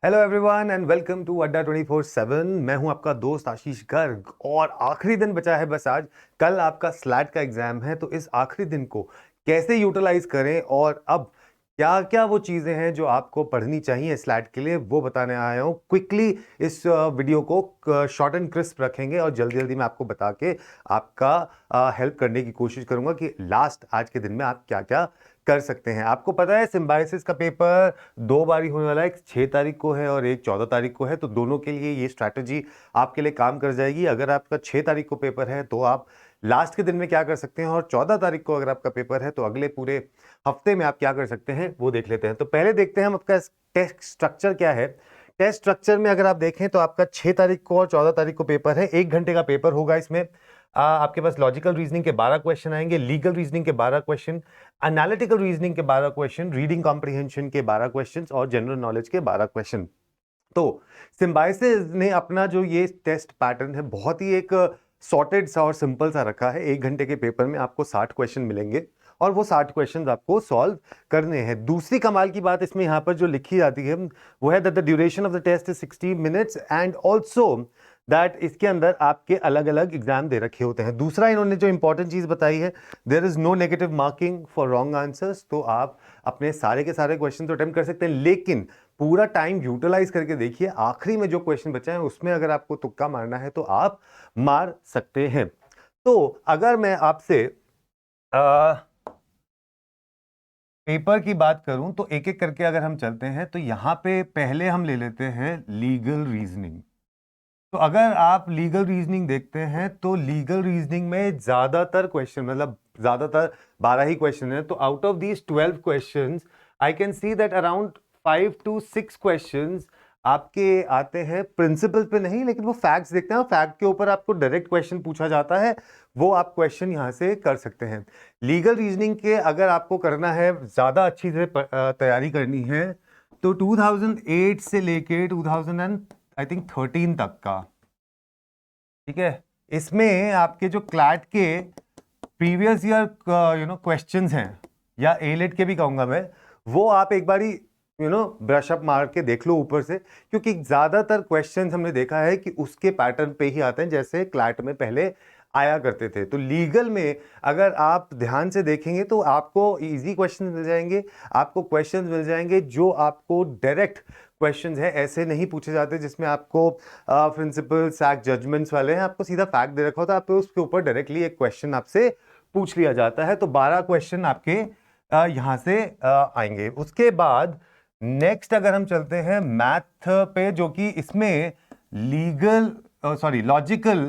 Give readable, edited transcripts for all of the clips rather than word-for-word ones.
Hello everyone and welcome to Adda 24/7। मैं हूं आपका दोस्त आशीष गर्ग और आखिरी दिन बचा है बस आज। कल आपका स्लैट का एग्जाम है, तो इस आखिरी दिन को कैसे यूटिलाइज करें और अब क्या क्या वो चीज़ें हैं जो आपको पढ़नी चाहिए स्लैट के लिए, वो बताने आया हूँ। क्विकली इस वीडियो को शॉर्ट एंड क्रिस्प रखेंगे और जल्दी जल्दी मैं आपको बता के आपका हेल्प करने की कोशिश करूंगा कि लास्ट आज के दिन में आप क्या क्या कर सकते हैं। आपको पता है सिम्बायोसिस का पेपर दो बारी होने वाला है, एक 6 तारीख को है और एक 14 तारीख को है, तो दोनों के लिए ये स्ट्रैटेजी आपके लिए काम कर जाएगी। अगर आपका 6 तारीख को पेपर है तो आप लास्ट के दिन में क्या कर सकते हैं, और 14 तारीख को अगर आपका पेपर है तो अगले पूरे हफ्ते में आप क्या कर सकते हैं वो देख लेते हैं। तो पहले देखते हैं हम आपका टेस्ट स्ट्रक्चर क्या है। टेस्ट स्ट्रक्चर में अगर आप देखें तो आपका 6 तारीख को और 14 तारीख को पेपर है, 1 घंटे का पेपर होगा। इसमें आपके पास लॉजिकल रीजनिंग के 12 क्वेश्चन आएंगे, लीगल रीजनिंग के 12 क्वेश्चन, एनालिटिकल रीजनिंग के 12 क्वेश्चन, रीडिंग कॉम्प्रिहेंशन के 12 क्वेश्चन और जनरल नॉलेज के 12 क्वेश्चन। तो सिम्बायोसिस ने अपना जो ये टेस्ट पैटर्न है बहुत ही एक सॉर्टेड सा और सिंपल सा रखा है। 1 घंटे के पेपर में आपको 60 क्वेश्चन मिलेंगे और वो 60 क्वेश्चंस आपको सॉल्व करने हैं। दूसरी कमाल की बात इसमें यहाँ पर जो लिखी जाती है वो है that the duration of the test is 60 minutes and also that इसके अंदर आपके अलग अलग एग्जाम दे रखे होते हैं। दूसरा इन्होंने जो इंपॉर्टेंट चीज बताई है, there is no negative marking for wrong answers. तो आप अपने सारे के सारे क्वेश्चन तो अटेम्प्ट कर सकते हैं, लेकिन पूरा टाइम यूटिलाइज करके देखिए, आखिरी में जो क्वेश्चन बचा है उसमें अगर आपको तुक्का मारना है तो आप मार सकते हैं। तो अगर मैं आपसे पेपर की बात करूं तो एक एक करके अगर हम चलते हैं तो यहां पे पहले हम ले लेते हैं लीगल रीजनिंग। तो अगर आप लीगल रीजनिंग देखते हैं तो लीगल रीजनिंग में ज्यादातर क्वेश्चन, मतलब ज्यादातर 12 ही क्वेश्चन है। तो out of these 12 questions I can see that around 5 to 6 questions आपके आते हैं प्रिंसिपल पे नहीं, लेकिन वो फैक्ट्स देखते हैं, फैक्ट के ऊपर आपको डायरेक्ट क्वेश्चन पूछा जाता है, वो आप क्वेश्चन यहां से कर सकते हैं। लीगल रीजनिंग के अगर आपको करना है, ज्यादा अच्छी से तैयारी करनी है, तो 2008 से लेके 2000 आई थिंक 13 तक का, ठीक है, इसमें आपके जो क्लैट के प्रीवियस ईयर क्वेश्चंस हैं, या एलेट के भी कहूंगा मैं, वो आप एक बारी ब्रश अप मार के देख लो ऊपर से, क्योंकि ज्यादातर क्वेश्चंस हमने देखा है कि उसके पैटर्न पे ही आते हैं जैसे क्लैट में पहले आया करते थे। तो लीगल में अगर आप ध्यान से देखेंगे तो आपको इजी क्वेश्चंस मिल जाएंगे, आपको क्वेश्चंस मिल जाएंगे जो आपको डायरेक्ट क्वेश्चंस है, ऐसे नहीं पूछे जाते जिसमें आपको प्रिंसिपल सैक जजमेंट्स वाले हैं, आपको सीधा फैक्ट दे रखा होता है, आपको उसके ऊपर डायरेक्टली एक क्वेश्चन आपसे पूछ लिया जाता है। तो 12 क्वेश्चन आपके यहां से आएंगे। उसके बाद नेक्स्ट अगर हम चलते हैं मैथ पे, जो कि इसमें लॉजिकल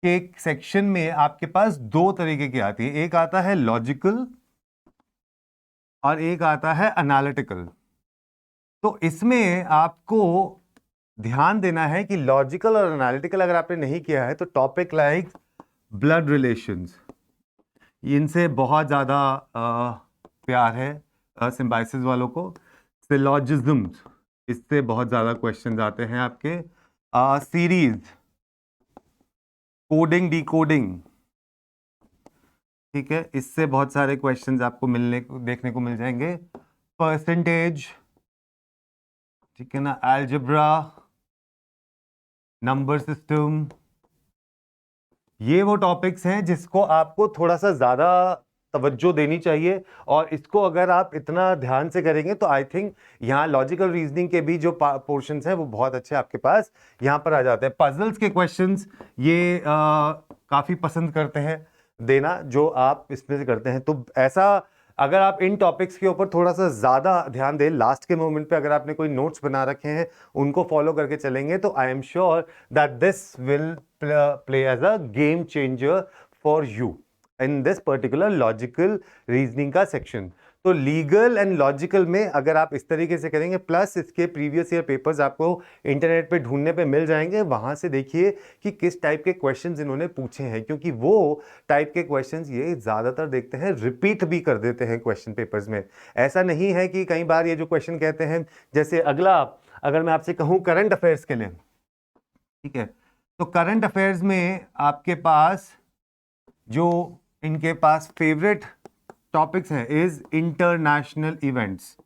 के सेक्शन में आपके पास दो तरीके की आती है, एक आता है लॉजिकल और एक आता है एनालिटिकल। तो इसमें आपको ध्यान देना है कि लॉजिकल और एनालिटिकल अगर आपने नहीं किया है तो टॉपिक लाइक ब्लड रिलेशंस, इनसे बहुत ज्यादा प्यार है सिम्बायोसिस वालों को। सिलॉजिज्म्स, इससे बहुत ज्यादा क्वेश्चंस आते हैं आपके। सीरीज, कोडिंग डिकोडिंग, ठीक है, इससे बहुत सारे क्वेश्चंस आपको देखने को मिल जाएंगे। परसेंटेज, ठीक है ना, अलजेब्रा, नंबर सिस्टम, ये वो टॉपिक्स हैं जिसको आपको थोड़ा सा ज्यादा तवज्जो देनी चाहिए, और इसको अगर आप इतना ध्यान से करेंगे तो आई थिंक यहाँ लॉजिकल रीजनिंग के भी जो पोर्शंस हैं वो बहुत अच्छे आपके पास यहाँ पर आ जाते हैं। पजल्स के क्वेश्चंस ये काफी पसंद करते हैं देना जो आप इसमें से करते हैं। तो ऐसा अगर आप इन टॉपिक्स के ऊपर थोड़ा सा ज्यादा ध्यान दें, लास्ट के मोमेंट पे अगर आपने कोई नोट्स बना रखे हैं उनको फॉलो करके चलेंगे, तो I am sure that this will play as a game changer for you in this particular logical reasoning का सेक्शन। तो लीगल एंड लॉजिकल में अगर आप इस तरीके से करेंगे, प्लस इसके प्रीवियस ईयर पेपर्स आपको इंटरनेट पे ढूंढने पे मिल जाएंगे, वहां से देखिए कि किस टाइप के क्वेश्चंस इन्होंने पूछे हैं, क्योंकि वो टाइप के क्वेश्चंस ये ज्यादातर देखते हैं रिपीट भी कर देते हैं क्वेश्चन पेपर्स में। ऐसा नहीं है कि कई बार ये जो क्वेश्चन कहते हैं, जैसे अगला अगर मैं आपसे कहूं करंट अफेयर्स के लिए, ठीक है, तो करंट अफेयर्स में आपके पास जो इनके पास फेवरेट टॉपिक्स हैं is international events.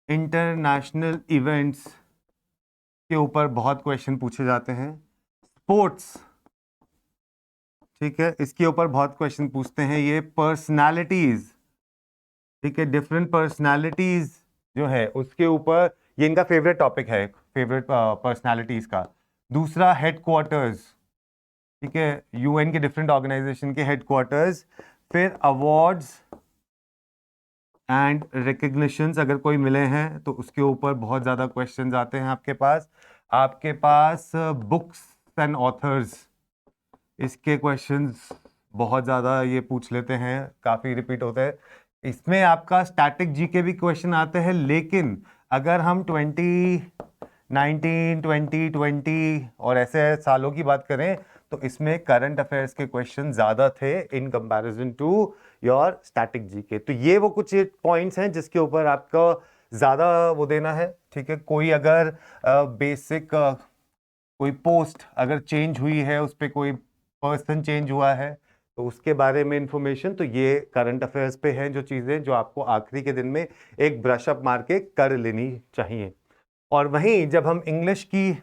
International events इसके ऊपर बहुत क्वेश्चन पूछे जाते हैं। स्पोर्ट्स, ठीक है, इसके ऊपर बहुत क्वेश्चन पूछते हैं। ये पर्सनालिटीज, ठीक है, डिफरेंट पर्सनालिटीज जो है उसके ऊपर, ये इनका फेवरेट टॉपिक है, फेवरेट पर्सनालिटीज का। दूसरा हेडक्वार्टर्स, ठीक है, यूएन के डिफरेंट ऑर्गेनाइजेशन के हेडक्वार्टर्स। फिर अवार्ड्स एंड रिकग्निशंस अगर कोई मिले हैं तो उसके ऊपर बहुत ज़्यादा क्वेश्चंस आते हैं आपके पास बुक्स एंड ऑथर्स, इसके क्वेश्चंस बहुत ज़्यादा ये पूछ लेते हैं, काफ़ी रिपीट होते हैं। इसमें आपका स्टैटिक जीके भी क्वेश्चन आते हैं, लेकिन अगर हम 2019, 2020 और ऐसे सालों की बात करें तो इसमें करंट अफेयर्स के क्वेश्चन ज़्यादा थे in comparison to your static GK. तो ये वो कुछ पॉइंट्स हैं जिसके ऊपर आपको ज़्यादा वो देना है, ठीक है। कोई अगर बेसिक कोई पोस्ट अगर चेंज हुई है, उस पर कोई पर्सन चेंज हुआ है तो उसके बारे में इंफॉर्मेशन, तो ये करंट अफेयर्स पे हैं जो चीज़ें जो आपको आखिरी के दिन में एक ब्रश अप मार के कर लेनी चाहिए। और वहीं जब हम इंग्लिश की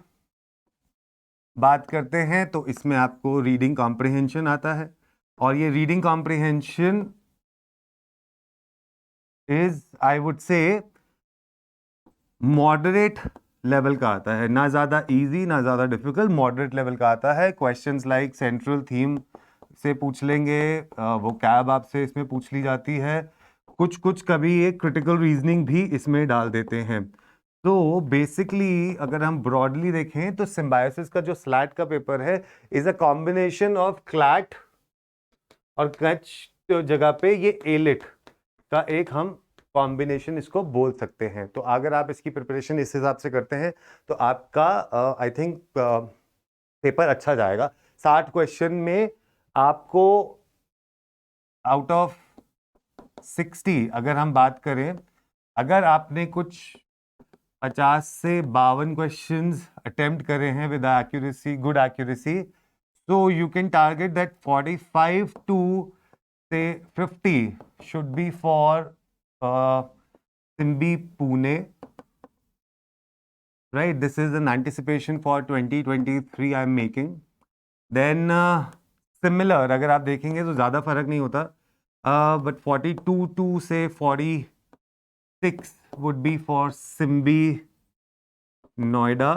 बात करते हैं तो इसमें आपको रीडिंग कॉम्प्रिहेंशन आता है, और ये reading comprehension is, I would say, moderate level का आता है, ना ज़्यादा इजी ना ज़्यादा डिफिकल्ट, मॉडरेट लेवल का आता है। क्वेश्चंस लाइक सेंट्रल थीम से पूछ लेंगे, वो कैब आपसे इसमें पूछ ली जाती है, कुछ कभी एक क्रिटिकल रीजनिंग भी इसमें डाल देते हैं। तो बेसिकली अगर हम ब्रॉडली देखें तो सिम्बायोसिस का जो स्लैट का पेपर है is a combination of CLAT और क्रच जगह पे ये एलिट का एक हम कॉम्बिनेशन इसको बोल सकते हैं। तो अगर आप इसकी प्रिपरेशन इस हिसाब से करते हैं तो आपका आई थिंक पेपर अच्छा जाएगा। 60 क्वेश्चन में आपको आउट ऑफ 60 अगर हम बात करें, अगर आपने कुछ 50 से 52 क्वेश्चंस अटेम्प्ट करे हैं with accuracy, good accuracy, so you can target that 45 to say 50 should be for Simbi Pune, right? This is an anticipation for 2023 I am making. Then similar अगर आप देखेंगे तो ज़्यादा फर्क नहीं होता, but 42 to say 46 would be for Simbi Noida,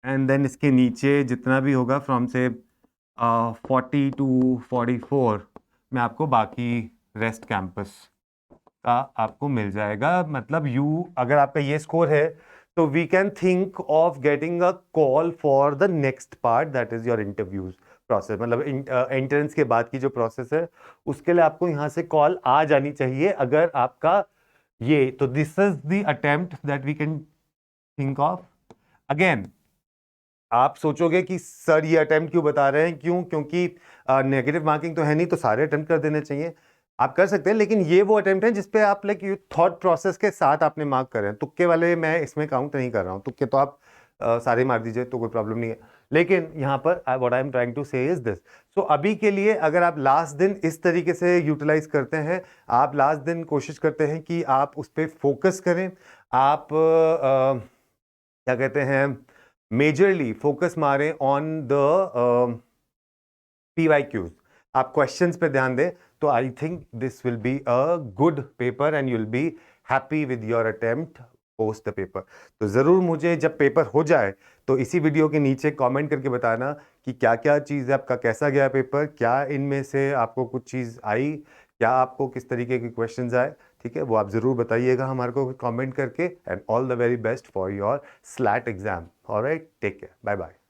and then इसके नीचे जितना भी होगा फ्रॉम से 40 टू 44 में आपको बाकी रेस्ट कैंपस का आपको मिल जाएगा। मतलब अगर आपका ये स्कोर है तो we can think of getting a call for the next part, that is your interviews process. मतलब एंट्रेंस के बाद की जो प्रोसेस है उसके लिए आपको यहाँ से कॉल आ जानी चाहिए अगर आपका ये। तो this is the attempt that we can think of. Again आप सोचोगे कि सर ये अटेम्प्ट क्यों बता रहे हैं, क्योंकि नेगेटिव मार्किंग तो है नहीं तो सारे अटेम्प्ट कर देने चाहिए। आप कर सकते हैं, लेकिन ये वो अटेम्प्ट है जिसपे आप लाइक थॉट प्रोसेस के साथ आपने मार्क करे हैं। तुक्के वाले मैं इसमें काउंट नहीं कर रहा हूँ, तुक्के तो आप सारे मार दीजिए तो कोई प्रॉब्लम नहीं है। लेकिन यहाँ पर what I am trying to say is this. So अभी के लिए अगर आप लास्ट दिन इस तरीके से यूटिलाइज करते हैं, आप लास्ट दिन कोशिश करते हैं कि आप उस पर फोकस करें, आप क्या कहते हैं, मेजरली फोकस मारें ऑन द PYQs, आप क्वेश्चंस पे ध्यान दें, तो I think this will be a good paper and you will be happy with your attempt post the paper. तो ज़रूर मुझे जब पेपर हो जाए तो इसी वीडियो के नीचे कमेंट करके बताना कि क्या क्या चीज़ है, आपका कैसा गया पेपर, क्या इनमें से आपको कुछ चीज़ आई, क्या आपको किस तरीके के क्वेश्चंस आए, ठीक है, वो आप ज़रूर बताइएगा हमारे को कमेंट करके। And all the very best for your SLAT exam. Alright, take care, bye bye.